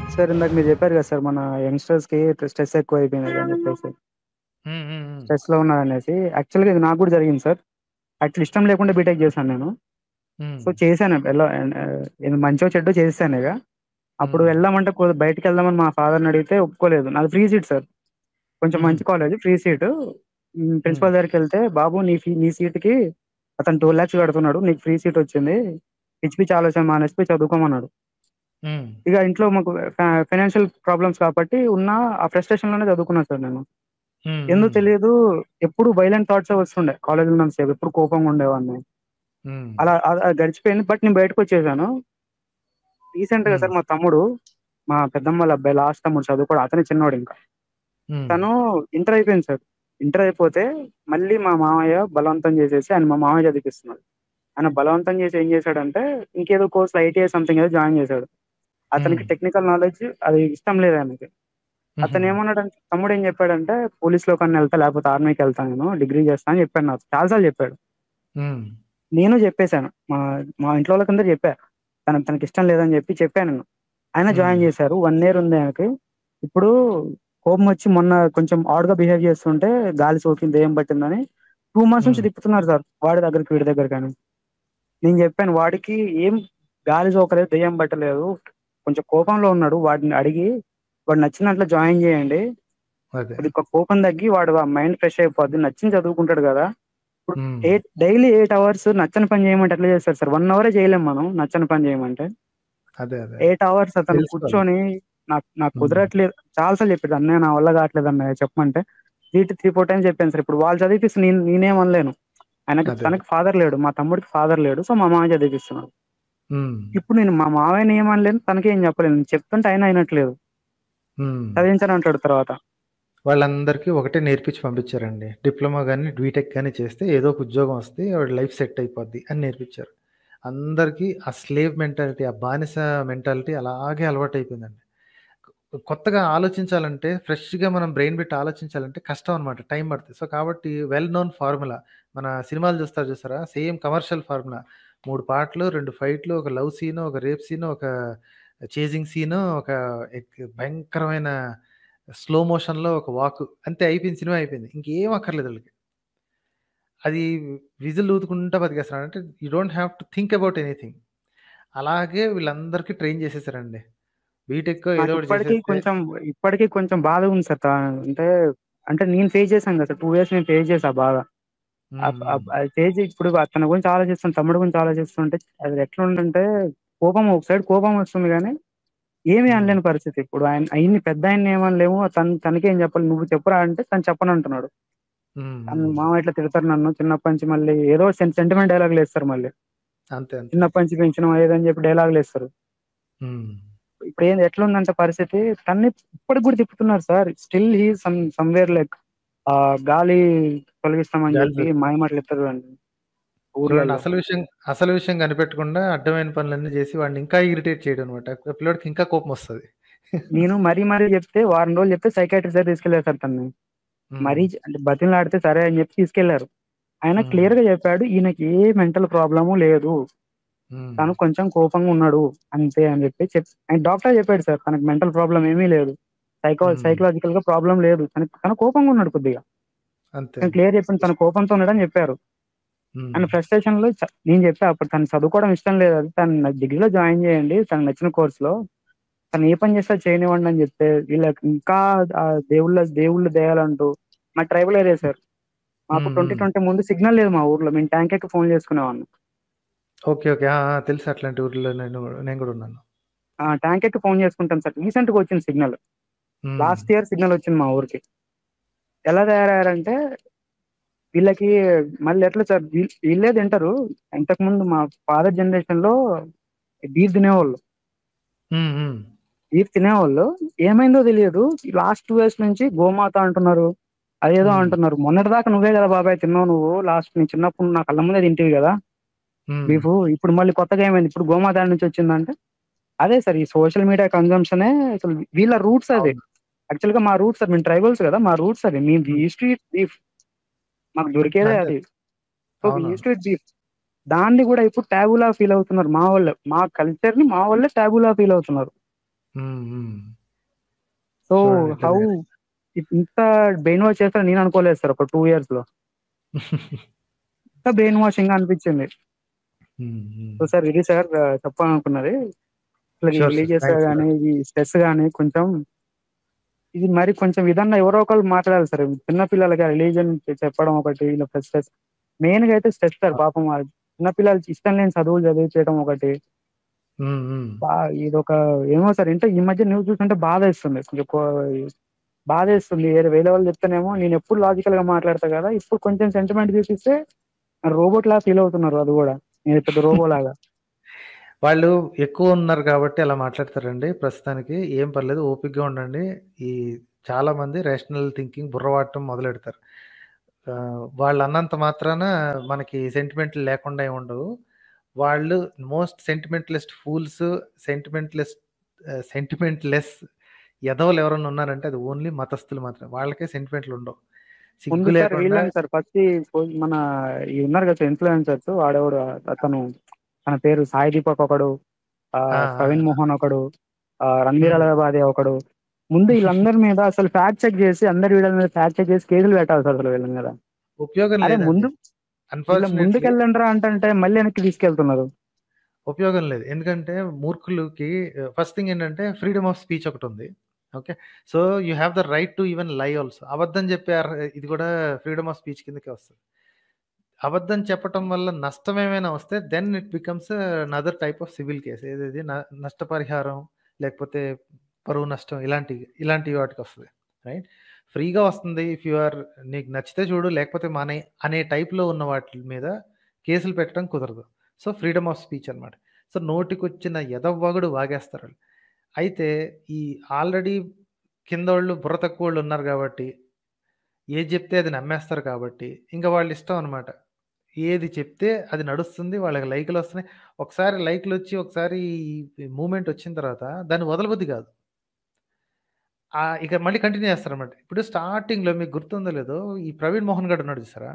Sir ఇందాక మీరు చెప్పారు కదా సార్ మన యంగ్‌స్టర్స్‌కి స్ట్రెస్ ఎక్కువైపోయింది అని చెప్పేసి. హ్మ్. హ్మ్. హ్మ్. స్ట్రెస్‌లో ఉన్నారనేసి. యాక్చువల్‌గా ఇది నాకు కూడా జరిగింది సార్. యాక్చువల్లీ ఇష్టం లేకుండా బీటెక్ చేశాను నేను. హ్మ్. సో, చేశాను. ఇది మంచో చెడ్డో చేసేసాను ఇగ. అప్పుడు హ్మ్. వెళ్దామంటే బయటికెళ్దామని మా ఫాదర్‌ని అడిగితే ఒప్పుకోలేదు. నాది ఫ్రీ సీట్ సార్. కొంచెం హుహు. మంచి కాలేజ్ ఫ్రీ సీటు. హ్మ్. ప్రిన్సిపల్ దగ్గరికెళ్తే, "బాబు నీ సీట్‌కి అతను 2,00,000 కడుతున్నాడు. నీకు ఫ్రీ సీట్ వచ్చింది. పిచ్చి పిచ్చి ఆలోచన మానేసి పోయి చదువుకోమన్నాడు." హ్మ్. ఇగ ఇంట్లో మాకు ఫైనాన్షియల్ ప్రాబ్లమ్స్ కాబట్టి ఆ ఫ్రస్ట్రేషన్‌లోనే చదువుకున్నాను సార్ నేను. హ్మ్. ఎందుకో హ్మ్. తెలీదు ఎప్పుడు వైలెంట్ థాట్సే వస్తుండే కాలేజ్‌లో ఉన్నంత సేపు. ఎప్పుడు కోపంగా ఉండేవాడిని. హ్మ్. అలా గడిచిపోయింది. బట్ నేను బయటకొచ్చేసాను. రీసెంట్‌గా హ్మ్. సార్ మా తమ్ముడు, మా పెద్దమ్మ వాళ్ళ అబ్బాయి లాస్ట్ తమ్ముడు చదువుకోడు. అతనే చిన్నోడింకా. హ్మ్. తను ఇంటర్ అయిపోయింది సార్. ఇంటర్ అయిపోతే మళ్ళీ మా మామయ్య బలవంతం చేసేసి ఆయన మా మామయ్య చదివిపిస్తున్నాడు. ఆయన బలవంతం చేసి ఏం చేశాడంటే ఇంకేదో కోర్స్‌లో ఐటీఐ సంథింగ్ ఏదో జాయిన్ చేశాడు. హ్మ్. అతనికి టెక్నికల్ నాలెడ్జ్ అది ఇష్టం లేదు ఆయనకి. హుహు. అతనేమన్నాడంటే తమ్ముడేం చెప్పాడంటే పోలీస్‌లోకన్నా ఎళ్తా లేకపోతే ఆర్మీకెళ్తా నేను. డిగ్రీ చేస్తా అని చెప్పాడు నాకు. చాలా సార్లు చెప్పాడు. హ్మ్. నేను చెప్పేసాను. మా మా ఇంట్లో వాళ్ళకందరికి చెప్పా. తనకిష్టం లేదని చెప్పాను నేను. ఆయన హ్మ్. జాయిన్ చేశారు. 1 ఇయర్ ఉంది ఆయనకి. ఇప్పుడు కోపమొచ్చి మొన్న కొంచెం ఆడ్‌గా బిహేవ్ చేస్తుంటే గాలి సోకింది, దెయ్యం పట్టిందని 2 మంత్స్ నుంచి హ్మ్. తిప్పుతున్నారు సార్. వాడి దగ్గరికి, వీడి దగ్గరకని. నేను చెప్పాను వాడికి ఏం గాలి సోకలేదు, దెయ్యం పట్టలేదు. కొంచెం కోపంలో ఉన్నాడు. వాడిని అడిగి వాడు నచ్చిన దాంట్లో జాయిన్ చేయండి. అదే. కొద్దిగా కోపం తగ్గి వాడు మైండ్ ఫ్రెష్ అయిపోద్ది. నచ్చింది చదువుకుంటాడు గదా! ఇప్పుడు హ్మ్. డైలీ 8 అవర్స్ నచ్చని పని చేయమంటే ఎట్లా చేస్తారు సార్? 1 అవరే చేయలేం మనం నచ్చని పని చేయమంటే. అదే. అదే. 8 అవర్స్ అతను తెలుసుకోవాలి. కూర్చొని నాకు నాకు హ్మ్. కుదరట్లేదు చాలా సార్లు చెప్పాడు. "అన్నయ్య నా వల్ల కావట్లేదన్నయ్య చెప్పమంటే" 3, 4 టైమ్స్ చెప్పాను సార్. ఇప్పుడు వాళ్ళు చదివిపిస్తే నేనేమనలేను. అదే. తనకి ఫాదర్ లేడు. మా తమ్ముడికి ఫాదర్ లేడు. సో, మా మామయ్య చదివిపిస్తున్నాడు. హ్మ్. ఇప్పుడు నేను మా మామయ్యని ఏమనలేను. తనకేం చెప్పలేను. నేను చెప్తుంటే ఆయన ఇనట్లేదు. హ్మ్. చదివించనంటాడు తర్వాత. వాళ్ళందరికీ ఒకటే నేర్పించి పంపించారండి. డిప్లొమా గాని, బీటెక్ గాని చేస్తే ఏదో ఒక ఉద్యోగం వస్తే వాడి లైఫ్ సెట్ అయిపోద్ది అని నేర్పించారు. అందరికీ ఆ స్లేవ్ మెంటాలిటీ, ఆ బానిస మెంటాలిటీ అలాగే అలవాటయిపోయిందండి. కొత్తగా ఆలోచించాలంటే, ఫ్రెష్‌గా మనం బ్రెయిన్ పెట్టి ఆలోచించాలంటే కష్టం అనమాట. టైం పడతది. సో, కాబట్టి వెల్ నోన్ ఫార్ములా. మన సినిమాలు చూసారా? Same commercial formula. 3 పాటలు, 2 ఫైట్‌లు, ఒక లవ్ సీను, ఒక రేప్ సీను, ఒక చేజింగ్ సీను, ఒక భయంకరమైన స్లో మోషన్‌లో ఒక వాకు. అంతే అయిపోయింది. సినిమా అయిపోయింది. ఇంకేం అక్కర్లేదు ఆళ్ళకి. అది విజిల్ ఊదుకుంటా బతికేస్తున్నాడు. అంటే you don't have to think about anything. అలాగే వీళ్ళందరికీ ట్రైన్ చేసేసారండి. బీటెక్కో ఏదో ఒకటి నాకిప్పటికి చేసేస్తే కొంచెం ఇప్పటికి కొంచెం బాధగుంది సార్. అంటే, అంటే నేను ఫేస్ చేశాను కదా సార్. 2 ఇయర్స్ నేను ఫేస్ చేశా బాగా. హ్మ్. హ్మ్. అది ఫేస్ ఇప్పుడు అతని గురించి ఆలోచిస్తాను, తమ్ముడి గురించి ఆలోచిస్తుంటే అది ఎట్లుందంటే ఒక సైడ్ కోపం వస్తుంది గానీ, ఏమీ హ్మ్. అనలేని పరిస్థితి. ఇప్పుడు పెద్దాయన్ని ఏమనలేము. తనకేం చెప్పాలి? నువ్వు చెప్పురా అంటే తను చెప్పనంటున్నాడు. హ్మ్. హ్మ్. మామ ఇట్లా తిడతారు నన్ను చిన్నప్పటి నుంచి మళ్ళీ ఏదో సెంటిమెంట్ డైలాగులేస్తారు మళ్ళీ. అంతే. అంతే. చిన్నప్పటి నుంచి పెంచినవా ఏదని చెప్పి డైలాగులేస్తారు. హ్మ్. ఇప్పుడేంది ఎట్లుందంటే పరిస్థితి తన్ని ఇప్పటికి గూడా తిప్పుతున్నారు sir. Still he is somewhere like గాలి తొలగిస్తామని గాలి జెప్పి జోక్. మాయమాటలు చూడండి చూడండి ఊర్లల్లో. అసలు విషయం కనిపెట్టకుండా అడ్డమైన పనులన్నీ చేసి వాడిని ఇంకా ఇరిటేట్ చేయడం అన్నమాట. ఆ పిల్లోడికి ఇంకా కోపమొస్తది. నేను మరీ చెప్తే వారం రోజులు చెప్తే సైకియాట్రిస్ట్ దగ్గరికి తీసుకెళ్లారు సార్ తనని. హ్మ్. అంటే బతిమిలాడితే సరే అని చెప్పి తీసుకెళ్లారు. ఆయన హ్మ్. క్లియర్‌గా చెప్పాడు. ఈయనకి ఏ మెంటల్ ప్రాబ్లము లేదు. హ్మ్. తను కొంచెం కోపంగా ఉన్నాడు. అంతే అని ఆయన డాక్టర్ చెప్పాడు సార్. తనకి మెంటల్ ప్రాబ్లమ్ ఏమీ లేదు. హ్మ్. సైకలాజికల్‌గా ప్రాబ్లమ్ లేదు. తను కోపంగా ఉన్నాడు కొద్దిగా. అంతే. నేను క్లియర్ చెప్పింది తను కోపంతో ఉన్నాడని చెప్పారు. హ్మ్. ఆయన ఫ్రస్ట్రేషన్‌లో నేను చెప్పా అప్పుడు తను చదువుకోవడం ఇష్టం లేదు. తను డిగ్రీలో జాయిన్ చేయండి. తనకు నచ్చిన కోర్స్‌లో. తను ఏ పని చేస్తే అది చేయనివ్వండి అని చెప్తే వీళ్ళకి ఇంకా దేవుళ్ళు దెయ్యాలంటూ మా ట్రైబల్ ఏరియా సార్. మాకు హ్మ్. హ్మ్. 2020 ముందు సిగ్నల్ లేదు మా ఊర్లో. మేము ట్యాంక్ ఎక్కి ఫోన్ చేసుకునేవాళ్ళం. ఓకే. ఓకే. ఆ! ఆ! తెలుసు అట్లాంటి ఊర్లో నేను గూడా ఉన్నాను. ట్యాంక్ ఎక్కి ఫోన్ చేసుకుంటాం సార్. రీసెంట్‌గా వచ్చింది సిగ్నల్. హ్మ్. లాస్ట్ ఇయర్ సిగ్నల్ వచ్చింది మా ఊరికి. ఎలా తయారయ్యారంటే వీళ్ళకి మళ్ళీ ఎట్లా సార్ వీళ్ళే తింటరు. ఇంతకుముందు మా ఫాదర్ జనరేషన్‌లో బీఫ్ తినేవాళ్ళు. హ్మ్. హ్మ్. బీఫ్ తినేవాళ్ళు. ఏమైందో తెలియదు. లాస్ట్ 2 ఇయర్స్ నుంచి గోమాత అంటున్నారు. అదేదో హ్మ్. అంటున్నారు. మొన్నటిదాకా నువ్వే కదా బాబాయ్ తిన్నావు నువ్వు. నీ చిన్నప్పుడు నా కళ్ళ ముందే తింటివి గదా! హ్మ్. బీఫు. ఇప్పుడు మళ్ళీ కొత్తగా ఏమైంది? ఇప్పుడు గోమాత ఏడ నుంచి వచ్చిందంటే, అదే సార్ ఈ సోషల్ మీడియా కన్జంప్షనే అసలు వీళ్ళ రూట్స్ అది. అవును. యాక్చువల్‌గా మా రూట్స్ అది. మేము ట్రైబల్స్ గదా! మా రూట్స్ అది. వి హ్మ్. Used to eat beef. మాకు దొరికేదే అంతే. అది. సో, వి అవునవును. Used to eat beef. దాన్ని గూడా ఇప్పుడు టాబూలా ఫీల్ అవుతున్నారు మా వోళ్ళే. మా కల్చర్‌ని మా వోళ్ళే టాబూలా ఫీల్ అవుతున్నారు. హ్మ్. హ్మ్. సో, చూడండి హౌ ఎట్లా ఇంత బ్రెయిన్ వాష్ చేస్తారని నేను అనుకోలేదు సార్. ఒక 2 ఇయర్స్‌లో. ఇంత బ్రెయిన్ వాషింగ్‌గా అనిపించింది. హ్మ్. హ్మ్. సో, సార్ ఇది సార్ చెప్పాలనుకున్నది. అసలు ఈ షూర్. షూర్. రిలీజియస్ థాంక్స్ గాని, అలాట్. ఈ స్ట్రెస్ గాని కొంచెం ఇది మరి కొంచెం విధంగా ఎవరో ఒకళ్ళు మాట్లాడాలి సార్. చిన్న పిల్లలకి ఆ రిలీజియన్ చెప్పడం ఒకటి, ఇలా స్ట్రెస్ మెయిన్‌గా అయితే స్ట్రెస్ సార్ ఆ! పాపం చిన్న పిల్లలు ఇష్టం లేని చదువులు చదివించడం ఒకటి. హ్మ్. హ్మ్. ఇదొక ఏమో సార్ అంటే ఈ మధ్య న్యూస్ చూస్తుంటే బాధేస్తుంది. బాధేస్తుంది. వేరే వాళ్ళు చెప్తేనేమో నేనెప్పుడు లాజికల్‌గా మాట్లాడతా కదా! ఇప్పుడు కొంచెం సెంటిమెంట్ చూపిస్తే రోబోట్‌లాగా ఫీల్ అవుతున్నారు అది గూడా. నేను పెద్ద రోబోలాగా. వాళ్ళు ఎక్కువున్నారు కాబట్టి అలా మాట్లాడతారండి. ప్రస్తుతానికి ఏం పర్లేదు ఓపికగా ఉండండి. ఈ చాలామంది రేషనల్ థింకింగ్ బుర్ర వాడటం మొదలెడతారు. వాళ్ళన్నంత మాత్రాన మనకి సెంటిమెంట్లు లేకుండా ఏమి ఉండవు. వాళ్ళు మోస్ట్ సెంటిమెంటలిస్ట్ ఫూల్స్, సెంటిమెంట్‌లెస్ సెంటిమెంట్‌లెస్ ఎదవలు ఎవరైనా ఉన్నారంటే అది ఓన్లీ మతస్థులు మాత్రమే. వాళ్ళకే సెంటిమెంట్‌లు ఉండవు. ముందు సిగ్గు సార్ లేకుండా వీళ్ళని సార్ ఫస్ట్ మన ఉన్నారు కదా సార్ ఇన్‌ఫ్లుయెన్సర్స్ వాడెవడు అతను తన పేరు సాయి దీపక్ ఒకడు, ఆ! ప్రవీణ్ ఆ! మోహన్ ఒకడు, రణ్వీర్ హ్మ్. అలహాబాది ఒకడు. ముందు వీళ్ళందరి మీద అసలు ఫ్యాక్ట్ చెక్ చేసి అందరి వీడియోల మీద ఫ్యాక్ట్ చెక్ చేసి కేసులు పెట్టాలి సార్ అసలు వీళ్ళ మీద. ఉపయోగం అరే లేదండి. ముందు వీళ్ళ అన్‌ఫార్చునేట్‌లీ ముందుకెళ్ళండ్రా అంటంటే మళ్ళీ వెనక్కి తీసుకెళ్తున్నారు. ఉపయోగం లేదు. ఎందుకంటే మూర్ఖులకి ఫస్ట్ థింగ్ ఏంటంటే ఫ్రీడమ్ ఆఫ్ స్పీచ్ ఒకటుంది. Okay. So, you have the right to even లై ఆల్సో. అబద్ధం చెప్పే ఇది కూడా ఫ్రీడమ్ ఆఫ్ స్పీచ్ కిందకే వస్తది. అబద్ధం చెప్పటం వల్ల నష్టం ఏమైనా వస్తే then it becomes another type of civil case. ఏదది నష్టపరిహారం లేకపోతే పరువు నష్టం ఇలాంటి వాటికొస్తది. రైట్. ఫ్రీగా వస్తుంది. ఇఫ్ యూ ఆర్ నీకు నచ్చితే చూడు లేకపోతే మానేయి అనే టైప్‌లో ఉన్న వాటి మీద కేసులు పెట్టడం కుదరదు. సో, ఫ్రీడమ్ ఆఫ్ స్పీచ్ అనమాట. సో, నోటికొచ్చిన ఎదవ్వాగుడు వాగేస్తారాళ్ళు. అయితే ఈ ఆల్రెడీ కిందోళ్ళు బుర్ర తక్కువోళ్ళున్నారు గాబట్టి, ఏది జెప్తే అది నమ్మేస్తారు కాబట్టి, ఇంక వాళ్ళిష్టం అనమాట. ఏది చెప్తే అది నడుస్తుంది. వాళ్ళకి లైకులొస్తున్నాయి. ఒకసారి లైకులొచ్చి, ఒకసారి ఈ మూవ్‌మెంటొచ్చిన తర్వాత దాన్ని వదలబుద్ధి గాదు. ఇక మళ్ళీ కంటిన్యూ చేస్తారనమాట. ఇప్పుడు స్టార్టింగ్‌లో మీకు గుర్తుందో లేదో ఈ ప్రవీణ్ మోహన్ గాడున్నాడు చూసారా?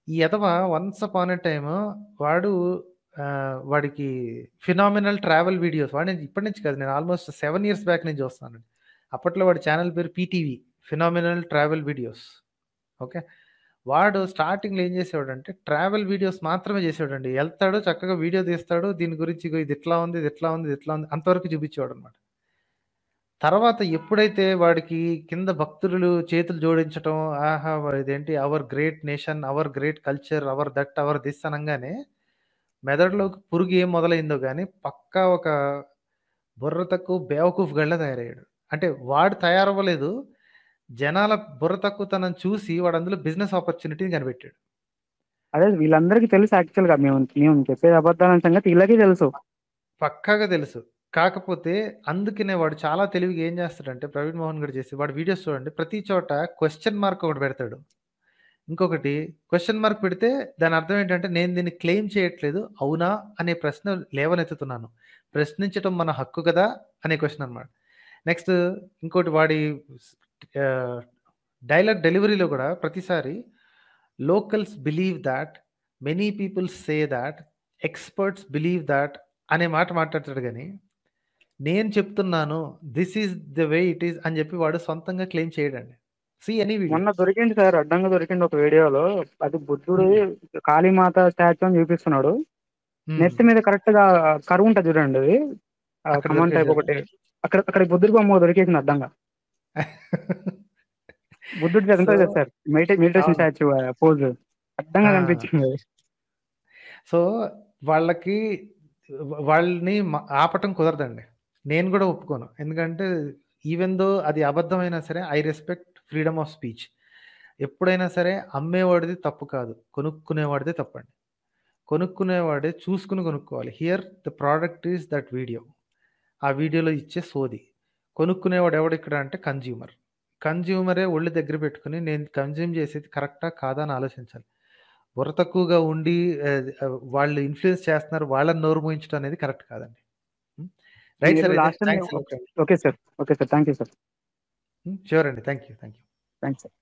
ఈ ఎదవ వన్స్ అపాన్ ఎ టైమ్ వాడు వాడికి ఫినామినల్ ట్రావెల్ వీడియోస్ వాడు ఇప్పటి నుంచి కాదు. నేను ఆల్‌మోస్ట్ 7 ఇయర్స్ బ్యాక్ నుంచి చూస్తున్నానండి. అప్పట్లో వాడి ఛానెల్ పేరు PTV phenomenal travel videos. Okay. వాడు స్టార్టింగ్‌లో ఏం చేసేవాడంటే ట్రావెల్ వీడియోస్ మాత్రమే చేసేవాడండి. ఎళ్తాడు చక్కగా వీడియో తీస్తాడు. దీని గురించి ఇగో ఇది ఇట్లా ఉంది, ఇది ఇట్లా ఉంది, ఇది ఇట్లా ఉంది అంతవరకు చూపించేవాడనమాట. తర్వాత ఎప్పుడైతే వాడికి కింద భక్తులు చేతులు జోడించటం, ఆహా! ఇదేంటి our great nation, our great culture, our that, our this అనంగానే మెదడులోకి పురుగు ఏం మొదలైందో గాని పక్కా ఒక బుర్ర తక్కువ బేవకూఫ్ గల్లా తయారయ్యాడు. అంటే వాడు తయారవ్వలేదు. జనాల బుర్ర తక్కువతనం చూసి వాడు అందులో బిజినెస్ ఆపర్చునిటీని కనిపెట్టాడు. అదే వీళ్ళందరికీ తెలుసు యాక్చువల్‌గా మేము మేము చెప్పేది అబద్దాలన్న సంగతి వీళ్ళకి తెలుసు. పక్కాగా తెలుసు. కాకపోతే అందుకనే వాడు చాలా తెలివిగా ఏం చేస్తాడంటే ప్రవీణ్ మోహన్ గాడు చేసి వాడి వీడియోస్ చూడండి ప్రతి చోట క్వెషన్ మార్క్ ఒకటి పెడతాడు. ఇంకొకటి క్వెషన్ మార్క్ పెడితే దాని అర్థం ఏంటంటే నేను దీన్ని క్లెయిమ్ చేయట్లేదు. అవునా? అనే ప్రశ్న లేవనెత్తుతున్నాను. ప్రశ్నించటం మన హక్కు కదా! అనే క్వెషన్ అనమాట. నెక్స్ట్ ఇంకోటి వాడి స్ ఆహ్, డైలాగ్ డెలివరీలో కూడా ప్రతిసారి locals believe that, many people say that, experts believe that అనే మాట మాట్లాడతాడు గానీ, నేను చెప్తున్నాను this is the way it is అని చెప్పి వాడు సొంతంగా క్లెయిమ్ చేయడండి. See any video. మొన్న దొరికింది సార్ అడ్డంగా దొరికింది ఒక వీడియోలో. అది బుద్ధుడు హ్మ్. కాళీమాత స్టాచ్యూ అని చూపిస్తున్నాడు. హ్మ్. నెత్తి మీద కరెక్ట్‌గా కరువు ఉంటది చూడండి అది. అక్కడ కమాన్ టైప్ దొరికేసాడా? ఒకటి. అక్కడ బుద్ధుడి బొమ్మ దొరికేసింది అడ్డంగా. బుద్ధుడిది సో ఉంటది కదా సార్. మెడిటేషన్ అవును. స్టాచ్యూ పోజ్ అడ్డంగా ఆ! కనిపించింది అది. సో, వాళ్ళకి వాళ్ళని ఆపటం కుదరదండి. నేను గూడా ఒప్పుకోను. ఎందుకంటే ఈవెన్ దో అది అబద్ధమైనా సరే I respect freedom of speech. ఎప్పుడైనా సరే అమ్మేవాడిది తప్పు కాదు. కొనుక్కునేవాడిదే తప్పండి. కొనుక్కునేవాడే చూసుకొని కొనుక్కోవాలి. Here the product is that video. ఆ వీడియోలో ఇచ్చే సోది. కొనుక్కునేవాడు ఎవడిక్కడ అంటే కన్జ్యూమర్. కన్జ్యూమరే ఒళ్ళు దగ్గర పెట్టుకొని నేను కన్జ్యూమ్ చేసేది కరెక్టా? కాదా? అని ఆలోచించాలి. బుర్ర తక్కువగా ఉండి వాళ్ళు ఇన్‌ఫ్లూయెన్స్ చేస్తున్నారు. వాళ్ళని నోరు మూయించడం అనేది కరెక్ట్ కాదండి. హ్మ్. రైట్ మీరు సార్ అయితే. Last time thanks a lot. Okay sir. Okay sir. Thank you sir. Sure అండి. Thank you. Thanks sir.